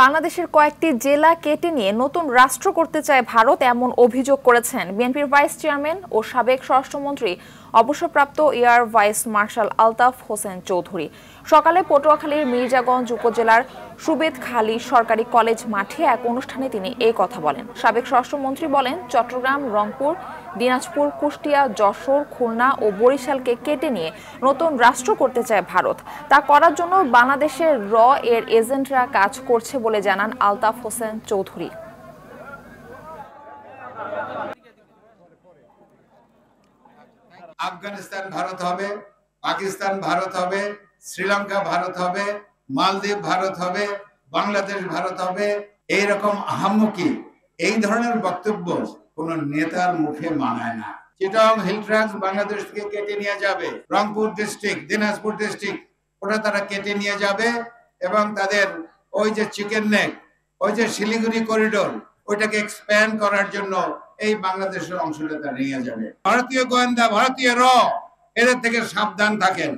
বাংলাদেশের কয়েকটি জেলা কেটে নিয়ে নতুন রাষ্ট্র করতে চায় ভারত, এমন অভিযোগ করেছেন বিএনপির ভাইস চেয়ারম্যান ও সাবেক স্বরাষ্ট্রমন্ত্রী অবসরপ্রাপ্ত air vice marshal Altaf Hossain Chowdhury. সকালে পটুয়াখালীর মির্জাগঞ্জ উপজেলার সুবেদখালী সরকারি কলেজ মাঠে এক অনুষ্ঠানে তিনি এই কথা বলেন। সাবেক স্বরাষ্ট্রমন্ত্রী বলেন, চট্টগ্রাম, রংপুর, দিনাজপুর, কুষ্টিয়া, যশোর, খুলনা ও বরিশালকে কেটে নিয়ে নতুন রাষ্ট্র করতে চায় ভারত। তা করার জন্য বাংলাদেশের এর এজেন্টরা কাজ করছে বলে জানান আলতাফ হোসেন চৌধুরী। আফগানিস্তান ভারত হবে, পাকিস্তান ভারত হবে, শ্রীলঙ্কা ভারত হবে, মালদ্বীপ ভারত হবে, বাংলাদেশ ভারত হবে, এইরকম আহাম্মকি এই ধরনের বক্তব্য কোন নেতার মুখে মানায় না। চিটাগং হিলট্রাক্স বাংলাদেশ থেকে কেটে নিয়ে যাবে, রংপুর ডিস্ট্রিক্ট, দিনাজপুর ডিস্ট্রিক্ট ওটা তারা কেটে নিয়ে যাবে এবং তাদের ওই যে চিকেন নেক, ওই যে শিলিগুড়ি করিডোর ওইটাকে এক্সপ্যান্ড করার জন্য এই বাংলাদেশের অংশটা তারা নিয়ে যাবে। ভারতীয় গোয়েন্দা, ভারতীয় এদের থেকে সাবধান থাকেন।